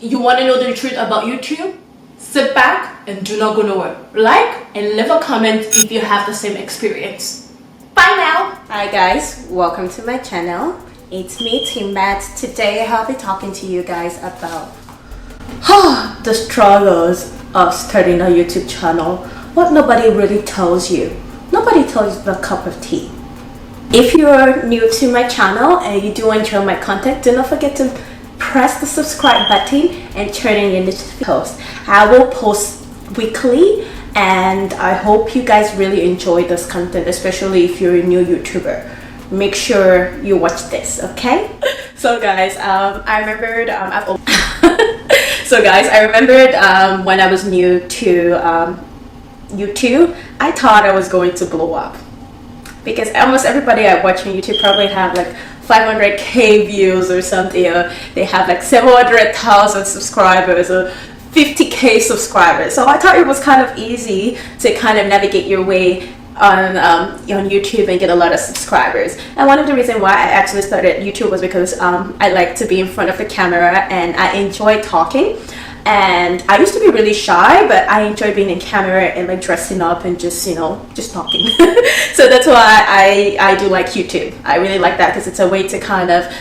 You want to know the truth about YouTube? Sit back and do not go nowhere. Like and leave a comment if you have the same experience. Bye now! Hi guys, welcome to my channel. It's me, Timbat. Today I'll be talking to you guys about the struggles of starting a YouTube channel. What nobody really tells you. Nobody tells you the cup of tea. If you're new to my channel and you do enjoy my content, do not forget to press the subscribe button and turn on your notifications. I will post weekly and I hope you guys really enjoy this content, especially if you're a new YouTuber. Make sure you watch this, okay? So guys, I remembered when I was new to YouTube, I thought I was going to blow up because almost everybody I watch on YouTube probably have like 500k views or something. They have like 700,000 subscribers or 50k subscribers. So I thought it was kind of easy to kind of navigate your way on YouTube and get a lot of subscribers. And one of the reasons why I actually started YouTube was because I like to be in front of the camera and I enjoy talking. And I used to be really shy, but I enjoy being in camera and like dressing up and just, you know, just talking. So that's why I do like YouTube. I really like that because it's a way to kind of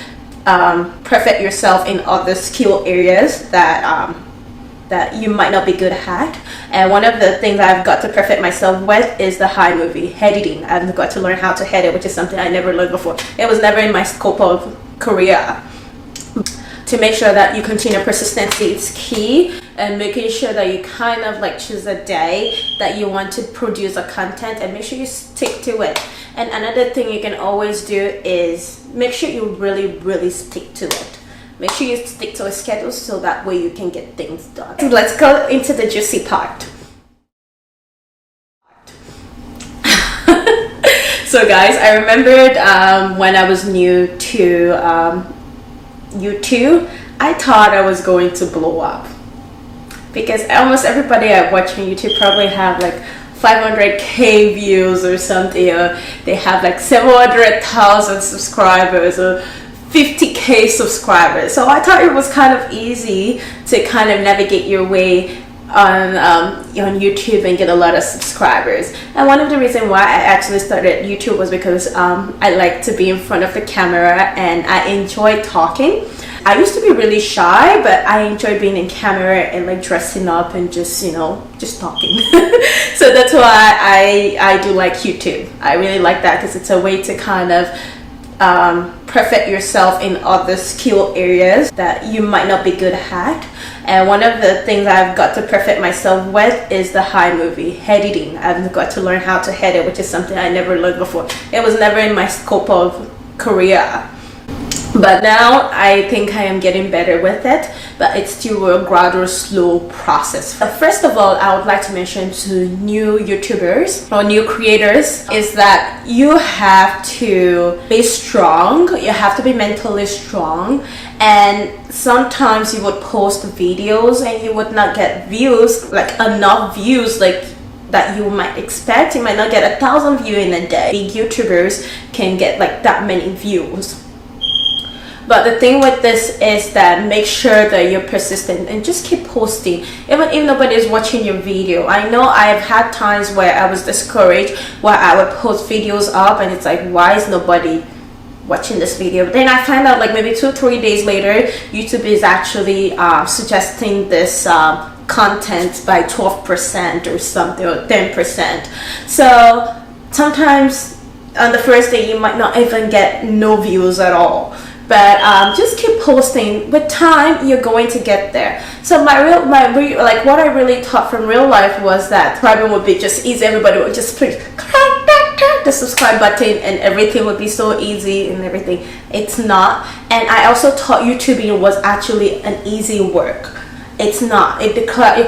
perfect yourself in other skill areas that that you might not be good at. And one of the things I've got to perfect myself with is the Imovie editing. I've got to learn how to edit, which is something I never learned before. It was never in my scope of career. To make sure that you continue persistency is key, and making sure that you kind of like choose a day that you want to produce a content and make sure you stick to it. And another thing you can always do is make sure you really stick to it. Make sure you stick to a schedule so that way you can get things done. Let's go into the juicy part. So guys, I remembered when I was new to YouTube, I thought I was going to blow up because almost everybody I watch on YouTube probably have like 500k views or something. They have like 700,000 subscribers or 50k subscribers. So I thought it was kind of easy to kind of navigate your way on YouTube and get a lot of subscribers. And one of the reasons why I actually started YouTube was because I like to be in front of the camera and I enjoy talking. I used to be really shy, but I enjoy being in camera and like dressing up and just, you know, just talking. So that's why I do like YouTube. I really like that because it's a way to kind of perfect yourself in other skill areas that you might not be good at. And one of the things I've got to perfect myself with is the Imovie editing. I've got to learn how to edit, which is something I never learned before. It was never in my scope of career. But now I think I am getting better with it, but it's still a gradual, slow process. First of all, I would like to mention to new YouTubers or new creators is that you have to be strong. You have to be mentally strong. And sometimes you would post videos and you would not get views, like enough views, like that you might expect. You might not get 1,000 views in a day. Big YouTubers can get like that many views. But the thing with this is that make sure that you're persistent and just keep posting even if nobody is watching your video. I know I've had times where I was discouraged where I would post videos up and it's like, why is nobody watching this video? But then I find out like maybe 2-3 days later, YouTube is actually suggesting this content by 12% or something, or 10%. So sometimes on the first day you might not even get no views at all. But just keep posting. With time, you're going to get there. So like what I really thought from real life was that subscribing would be just easy. Everybody would just click the subscribe button and everything would be so easy and everything. It's not. And I also thought YouTubing was actually an easy work. It's not. It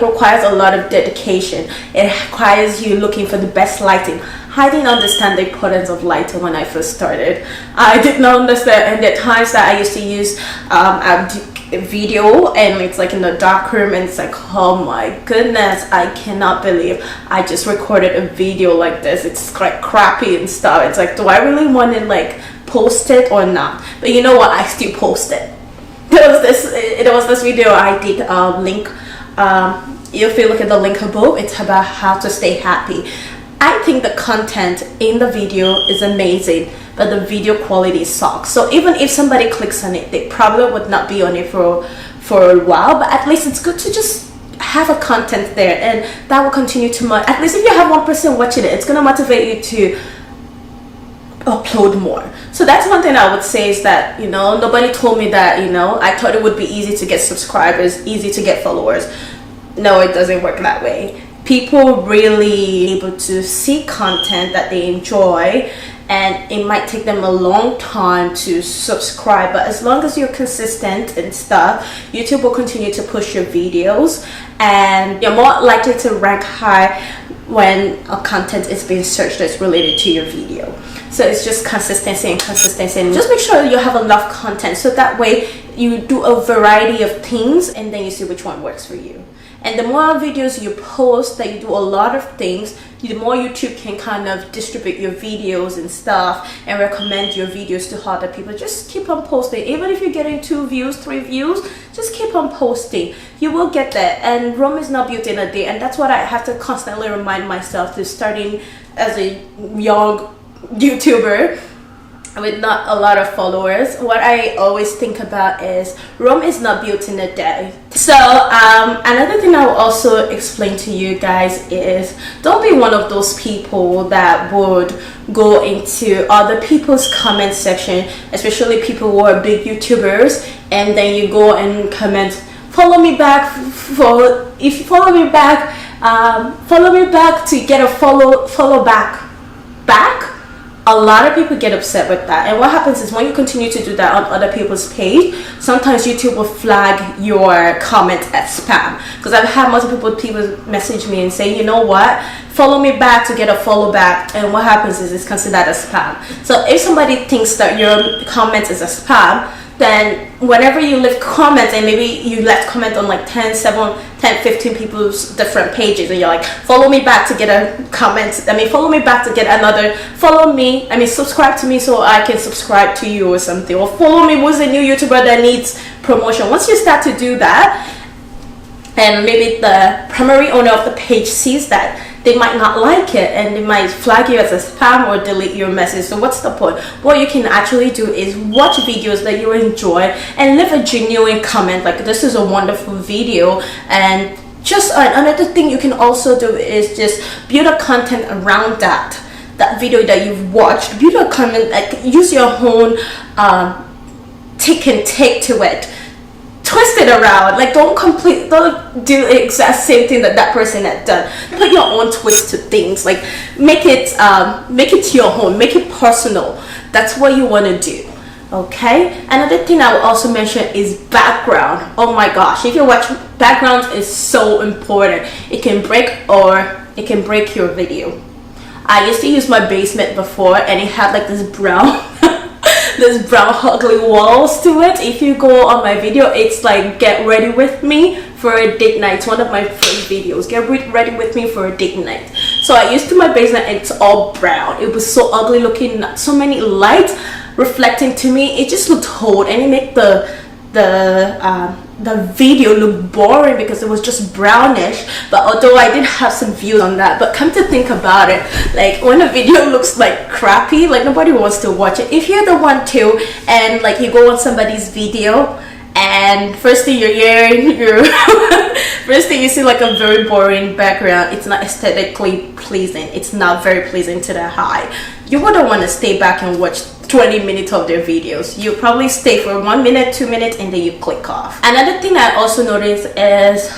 requires a lot of dedication. It requires you looking for the best lighting. I didn't understand the importance of lighting when I first started. I did not understand, and there are times that I used to use a video and it's like in the dark room and it's like, oh my goodness, I cannot believe I just recorded a video like this. It's like crappy and stuff. It's like, do I really want to like post it or not? But you know what, I still post it. There was this video I did link. If you look at the link above, it's about how to stay happy. I think the content in the video is amazing, but the video quality sucks. So even if somebody clicks on it, they probably would not be on it for a while, but at least it's good to just have a content there, and that will continue to at least if you have one person watching it, it's going to motivate you to upload more. So that's one thing I would say, is that, you know, nobody told me that, you know, I thought it would be easy to get subscribers, easy to get followers. No, it doesn't work that way. People really able to see content that they enjoy, and it might take them a long time to subscribe, but as long as you're consistent and stuff, YouTube will continue to push your videos, and you're more likely to rank high when a content is being searched that's related to your video. So it's just consistency and consistency, and just make sure you have enough content, so that way you do a variety of things and then you see which one works for you. And the more videos you post, that you do a lot of things, the more YouTube can kind of distribute your videos and stuff and recommend your videos to other people. Just keep on posting. Even if you're getting 2 views, 3 views, just keep on posting. You will get that. And Rome is not built in a day. And that's what I have to constantly remind myself, to starting as a young YouTuber with not a lot of followers. What I always think about is Rome is not built in a day. So another thing I will also explain to you guys is, don't be one of those people that would go into other people's comment section, especially people who are big YouTubers, and then you go and comment, follow me back if you follow me back, to get a follow back. A lot of people get upset with that, and what happens is, when you continue to do that on other people's page, sometimes YouTube will flag your comment as spam. Because I've had multiple people message me and say, you know what, follow me back to get a follow back, and what happens is it's considered a spam. So if somebody thinks that your comment is a spam, then whenever you leave comments, and maybe you left comment on like 10, 15 people's different pages, and you're like, follow me back to get a comment, follow me back to get another, subscribe to me so I can subscribe to you or something, or follow me who's a new YouTuber that needs promotion. Once you start to do that, and maybe the primary owner of the page sees that, they might not like it, and they might flag you as a spam or delete your message. So what's the point? What you can actually do is watch videos that you enjoy and leave a genuine comment, like, this is a wonderful video. And just another thing you can also do is just build a content around that video that you've watched. Build a comment, like, use your own take to it. Twist it around, like, don't do the exact same thing that person had done. Put your own twist to things, like, make it your own, make it personal. That's what you want to do. Okay, another thing I will also mention is background. Oh my gosh, if you watch, background is so important. It can break your video. I used to use my basement before, and it had like this brown ugly walls to it. If you go on my video, it's like, get ready with me for a date night. It's one of my first videos, get ready with me for a date night. So I used to my basement, and it's all brown. It was so ugly looking, so many lights reflecting to me. It just looked old, and it made the video look boring because it was just brownish. But although I did have some views on that, but come to think about it, like, when a video looks like crappy, like, nobody wants to watch it. If you're the one too, and like, you go on somebody's video, and first thing you see like a very boring background, it's not aesthetically pleasing, it's not very pleasing to the eye, you wouldn't want to stay back and watch 20 minutes of their videos. You probably stay for 1 minute, 2 minutes, and then you click off. Another thing I also noticed is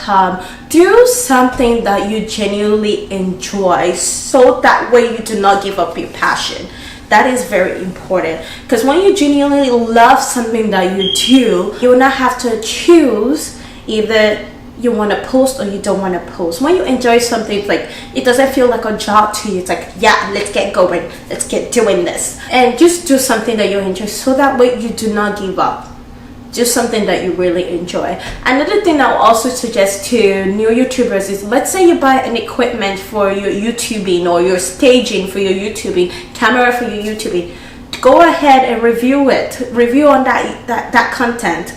do something that you genuinely enjoy, so that way you do not give up your passion. That is very important, because when you genuinely love something that you do, you will not have to choose either you want to post or you don't want to post. When you enjoy something, it's like, it doesn't feel like a job to you. It's like, yeah, let's get going, let's get doing this, and just do something that you enjoy, so that way you do not give up. Do something that you really enjoy. Another thing I will also suggest to new YouTubers is, let's say you buy an equipment for your YouTubing, or your staging for your YouTubing, camera for your YouTubing. Go ahead and review on that content.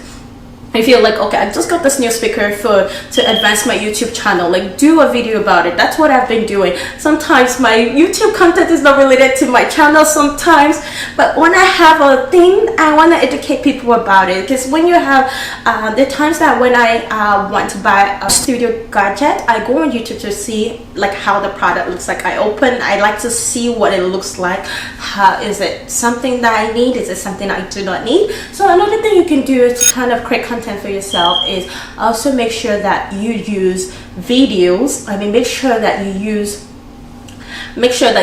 If you're like, okay, I just got this new speaker to advance my YouTube channel, like do a video about it. That's what I've been doing. Sometimes my YouTube content is not related to my channel sometimes, but when I have a thing, I want to educate people about it. Because when you have the times that when I want to buy a studio gadget, I go on YouTube to see like how the product looks like. I like to see what it looks like. How is it something that I need? Is it something I do not need? So another thing you can do to kind of create content for yourself is also make sure that you use videos. Make sure that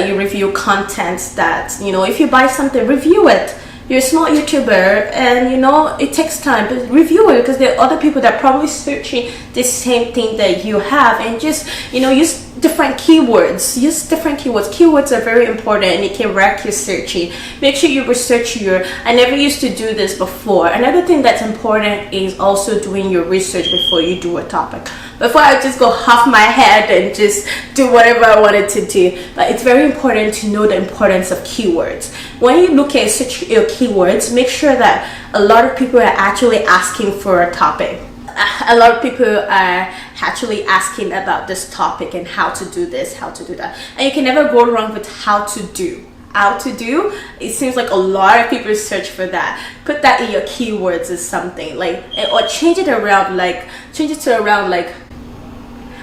you review content that, you know, if you buy something, review it. You're a small YouTuber and you know it takes time, but review it, because there are other people that are probably searching the same thing that you have, and just, you know, use different keywords. Keywords are very important and it can wreck your searching. Make sure you research I never used to do this before. Another thing that's important is also doing your research before you do a topic. Before I just go off my head and just do whatever I wanted to do. But it's very important to know the importance of keywords. When you look at search your keywords, make sure that a lot of people are actually asking for a topic. A lot of people are actually asking about this topic and how to do this, how to do that. And you can never go wrong with how to do. It seems like a lot of people search for that. Put that in your keywords or something, like, or change it to around like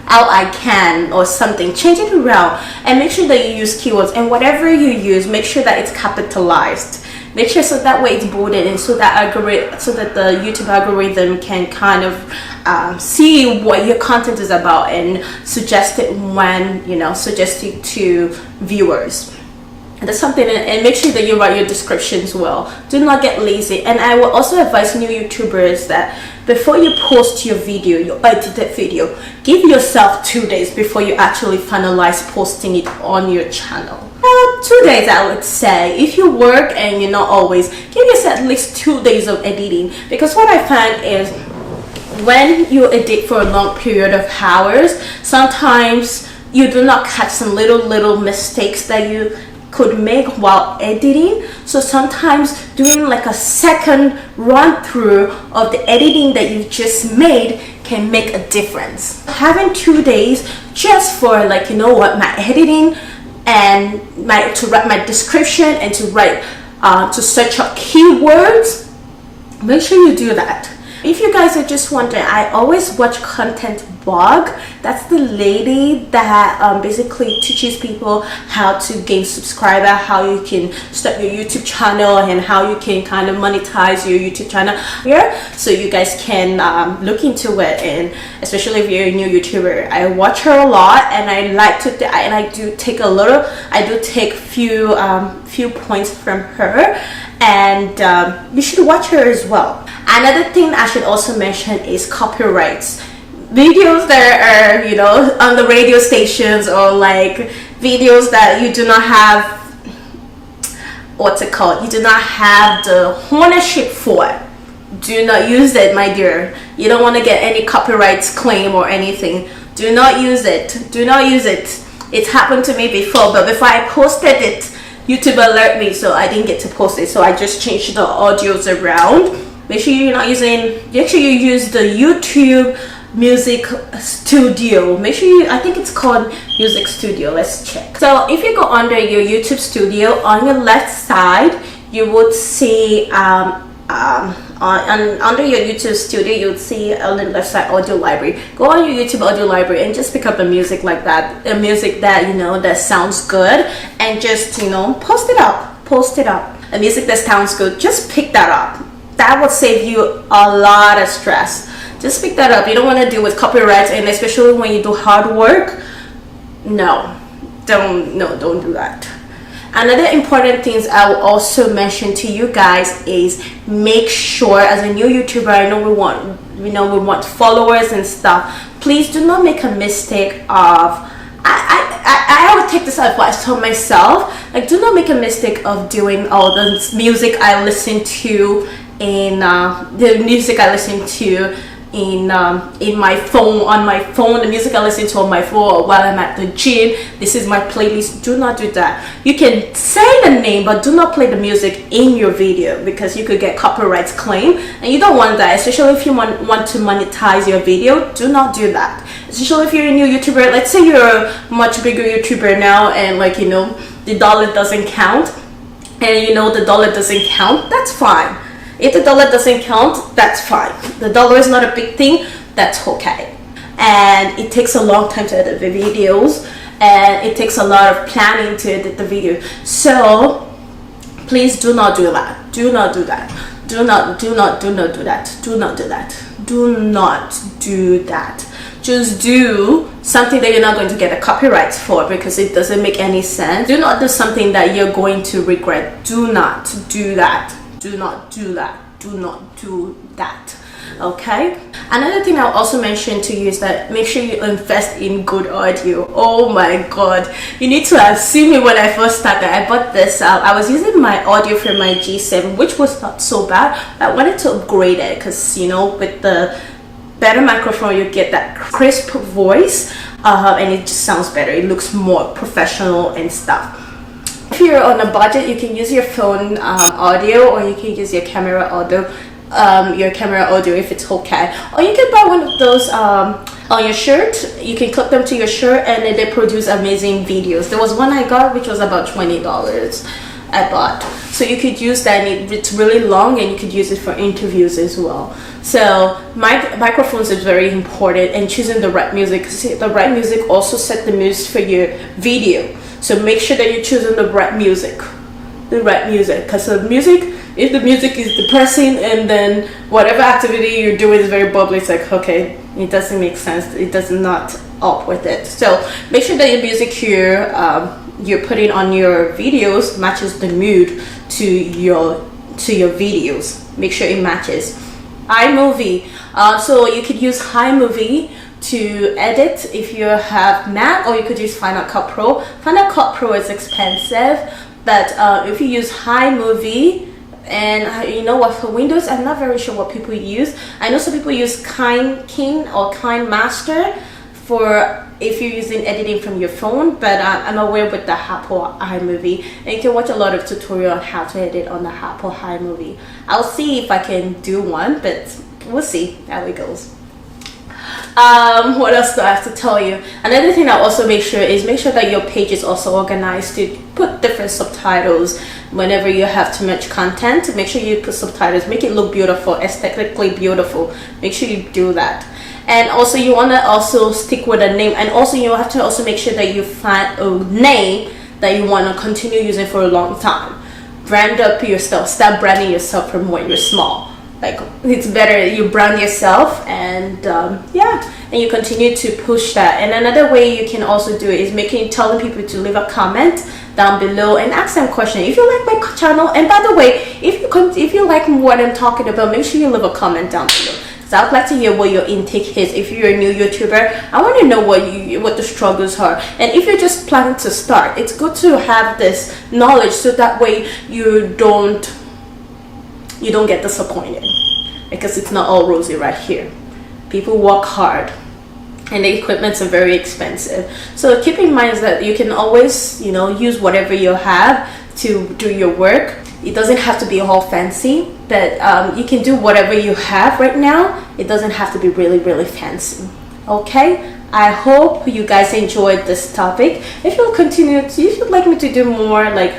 how I can or something. Change it around and make sure that you use keywords, and whatever you use, make sure that it's capitalized. Make sure so that way it's bolded, and so that the YouTube algorithm can kind of see what your content is about and suggest it to viewers. That's something. And make sure that you write your descriptions well. Do not get lazy. And I will also advise new YouTubers that before you post your video, your edited video, give yourself 2 days before you actually finalize posting it on your channel. 2 days, I would say. If you work and you're not always, give yourself at least 2 days of editing. Because what I find is when you edit for a long period of hours, sometimes you do not catch some little mistakes that you could make while editing. So sometimes doing like a second run through of the editing that you just made can make a difference. Having 2 days just for, like, you know what, my editing and to write my description and to write to search up keywords, make sure you do that. If you guys are just wondering, I always watch Content Blog. That's the lady that basically teaches people how to gain subscriber, how you can start your YouTube channel, and how you can kind of monetize your YouTube channel here. So you guys can look into it, and especially if you're a new YouTuber. I watch her a lot, and I like to and I do take few points from her, and you should watch her as well. Another thing I should also mention is copyrights. Videos that are, you know, on the radio stations, or like videos that you do not have, you do not have the ownership for. Do not use it, my dear. You don't want to get any copyrights claim or anything. Do not use it. Do not use it. It's happened to me before, but before I posted it, YouTube alerted me, so I didn't get to post it. So I just changed the audios around. Make sure you use the YouTube Music Studio. Make sure I think it's called Music Studio. Let's check. So if you go under your YouTube Studio, on your left side, you would see under your YouTube Studio, you would see on the left side audio library. Go on your YouTube audio library and just pick up a music like that, a music that that sounds good, and just post it up. A music that sounds good, just pick that up. That will save you a lot of stress. Just pick that up. You don't want to deal with copyrights, and especially when you do hard work. Don't do that. Another important things I will also mention to you guys is make sure, as a new YouTuber, I know we want followers and stuff. Please do not make a mistake of. I would take this advice to myself. Like, do not make a mistake of doing all the music I listen to in my phone, on my phone, the music I listen to on my phone while I'm at the gym. This is my playlist. Do not do that. You can say the name, but do not play the music in your video, because you could get copyright claim, and you don't want that, especially if you want to monetize your video. Do not do that, especially if you're a new YouTuber. Let's say you're a much bigger YouTuber now, and like, you know, the dollar doesn't count, and you know the dollar doesn't count. That's fine. If the dollar doesn't count, that's fine. The dollar is not a big thing. That's okay. And it takes a long time to edit the videos, and it takes a lot of planning to edit the video. So please do not do that. Do not do that. Do not do that. Do not do that. Do not do that. Just do something that you're not going to get a copyright for, because it doesn't make any sense. Do not do something that you're going to regret. Do not do that. Do not do that. Do not do that. Okay, another thing I'll also mention to you is that make sure you invest in good audio. Oh my god, you need to have seen me when I first started. I bought this. I was using my audio from my G7, which was not so bad. I wanted to upgrade it because, you know, with the better microphone you get that crisp voice, and it just sounds better. It looks more professional and stuff. If you're on a budget, you can use your phone audio, or you can use your camera audio. If it's okay, or you can buy one of those on your shirt. You can clip them to your shirt, and then they produce amazing videos. There was one I got which was about $20 I bought, so you could use that, and it's really long, and you could use it for interviews as well. So microphones is very important, and choosing the right music. The right music also set the mood for your video. So make sure that you're choosing the right music, because the music, if the music is depressing, and then whatever activity you're doing is very bubbly, it's like, okay, it doesn't make sense. It does not up with it. So make sure that your music you're putting on your videos matches the mood to your videos. Make sure it matches. Imovie. So you could use Imovie to edit if you have Mac, or you could use Final Cut Pro. Final Cut Pro is expensive, but if you use Imovie, and you know what, for Windows, I'm not very sure what people use. I know some people use King or KineMaster for if you're using editing from your phone, but I'm aware with the Apple Imovie, and you can watch a lot of tutorial on how to edit on the Apple Imovie. I'll see if I can do one, but we'll see how it goes. What else do I have to tell you? Another thing I'll also make sure that your page is also organized, to put different subtitles whenever you have too much content. Make sure you put subtitles, make it look beautiful, aesthetically beautiful. Make sure you do that. And also you want to also stick with a name, and also you have to also make sure that you find a name that you want to continue using for a long time. Brand up yourself. Start branding yourself from when you're small. Like, it's better you brand yourself, and yeah, and you continue to push that. And another way you can also do it is telling people to leave a comment down below and ask them questions. If you like my channel, and by the way, if you like what I'm talking about, make sure you leave a comment down below. So I'd like to hear what your intake is. If you're a new YouTuber, I want to know what the struggles are. And if you're just planning to start, it's good to have this knowledge, so that way you don't get disappointed, because it's not all rosy right here. People work hard, and the equipments are very expensive. So keep in mind that you can always, you know, use whatever you have to do your work. It doesn't have to be all fancy, but you can do whatever you have right now. It doesn't have to be really, really fancy. Okay, I hope you guys enjoyed this topic. If you'd like me to do more like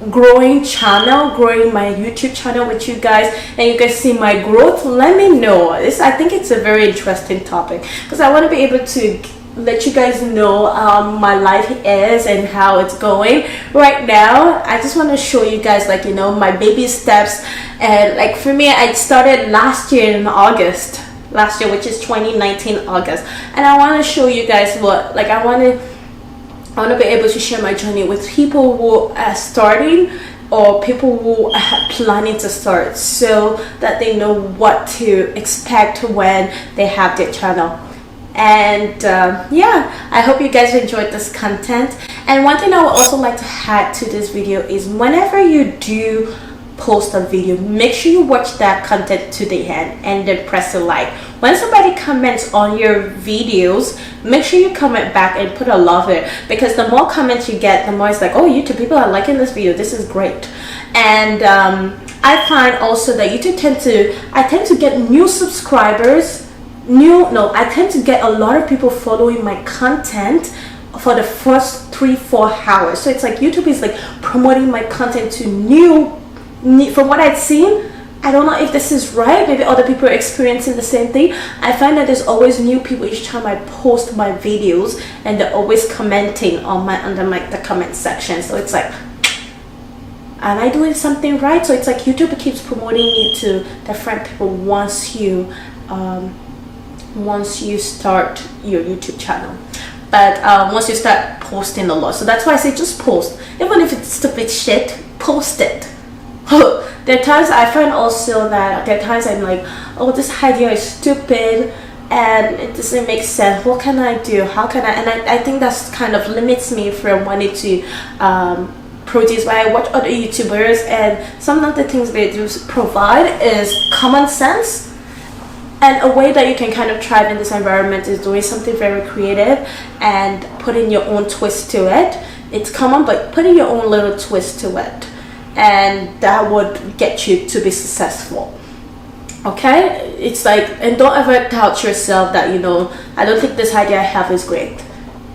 growing my YouTube channel with you guys, and you guys see my growth, let me know. I think it's a very interesting topic, because I want to be able to let you guys know my life is and how it's going right now. I just want to show you guys, like, you know, my baby steps. And like for me, I started last year in August, which is 2019 August, and I want to show you guys what, like, I want to be able to share my journey with people who are starting, or people who are planning to start, so that they know what to expect when they have their channel. And yeah, I hope you guys enjoyed this content. And one thing I would also like to add to this video is, whenever you do post a video, make sure you watch that content to the end and then press a like. When somebody comments on your videos, make sure you comment back and put a love there, because the more comments you get, the more it's like, oh, YouTube people are liking this video, this is great. And I find also that YouTube I tend to get new subscribers, I tend to get a lot of people following my content for the first 3-4 hours. So it's like YouTube is like promoting my content to new, from what I've seen. I don't know if this is right, maybe other people are experiencing the same thing. I find that there's always new people each time I post my videos, and they're always commenting on under the comment section. So it's like, am I doing something right? So it's like YouTube keeps promoting me to different people once you start your YouTube channel. But once you start posting a lot, so that's why I say just post, even if it's stupid shit, post it. There are times I find also that there are times I'm like, oh, this idea is stupid and it doesn't make sense. What can I do? How can I? And I think that's kind of limits me from wanting to produce. When I watch other YouTubers, and some of the things they do provide is common sense. And a way that you can kind of thrive in this environment is doing something very creative and putting your own twist to it. It's common, but putting your own little twist to it, and that would get you to be successful. Okay, it's like, and don't ever doubt yourself that, you know, I don't think this idea I have is great.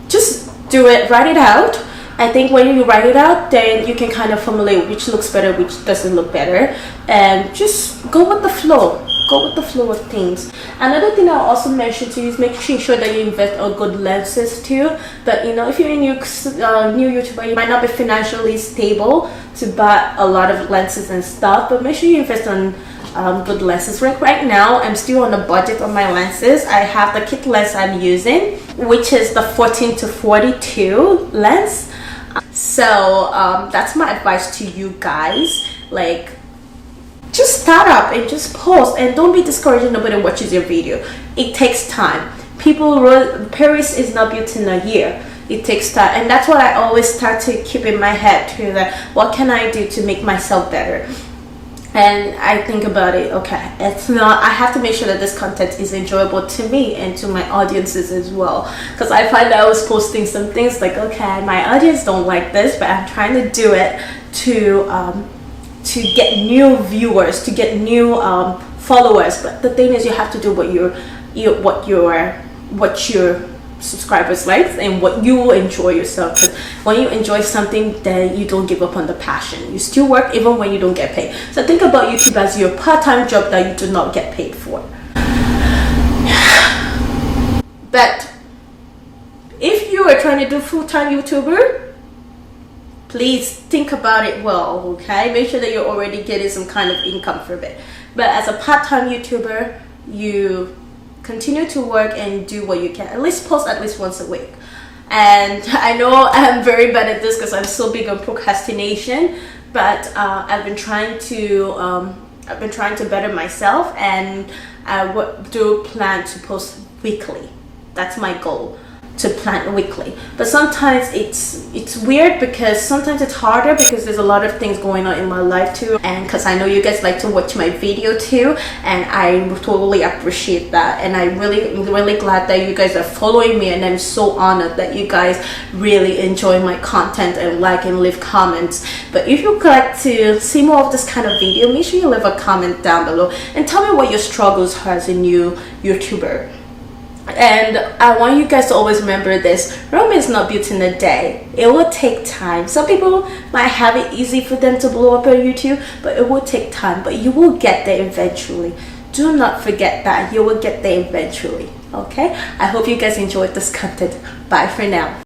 Just do it, write it out. I think when you write it out, then you can kind of formulate which looks better, which doesn't look better, and just go with the flow. Go with the flow of things. Another thing I'll also mention to you is making sure that you invest on good lenses too. But you know, if you're a new YouTuber, you might not be financially stable to buy a lot of lenses and stuff, but make sure you invest on good lenses. Right now, I'm still on a budget on my lenses. I have the kit lens I'm using, which is the 14-42 lens. So that's my advice to you guys. Like, just start up and just post, and don't be discouraged if nobody watches your video. It takes time. Paris is not built in a year. It takes time, and that's what I always start to keep in my head too, that what can I do to make myself better. And I think about it, okay, it's not, I have to make sure that this content is enjoyable to me and to my audiences as well, because I find that I was posting some things like, okay, my audience don't like this, but I'm trying to do it to get new viewers, to get new followers. But the thing is, you have to do what your subscribers like and what you enjoy yourself. Because when you enjoy something, then you don't give up on the passion. You still work even when you don't get paid. So think about YouTube as your part-time job that you do not get paid for. But if you are trying to do full-time YouTuber, please think about it well, okay? Make sure that you're already getting some kind of income from it. But as a part-time YouTuber, you continue to work and do what you can. At least post at least once a week. And I know I'm very bad at this because I'm so big on procrastination, but I've been trying to better myself, and I do plan to post weekly. That's my goal, to plan weekly. But sometimes it's weird, because sometimes it's harder because there's a lot of things going on in my life too, and because I know you guys like to watch my video too, and I totally appreciate that. And I'm really glad that you guys are following me, and I'm so honored that you guys really enjoy my content and like and leave comments. But if you'd like to see more of this kind of video, make sure you leave a comment down below and tell me what your struggles are as a new YouTuber. And I want you guys to always remember this: Rome is not built in a day. It will take time. Some people might have it easy for them to blow up on YouTube, but it will take time. But you will get there eventually. Do not forget that. You will get there eventually. Okay? I hope you guys enjoyed this content. Bye for now.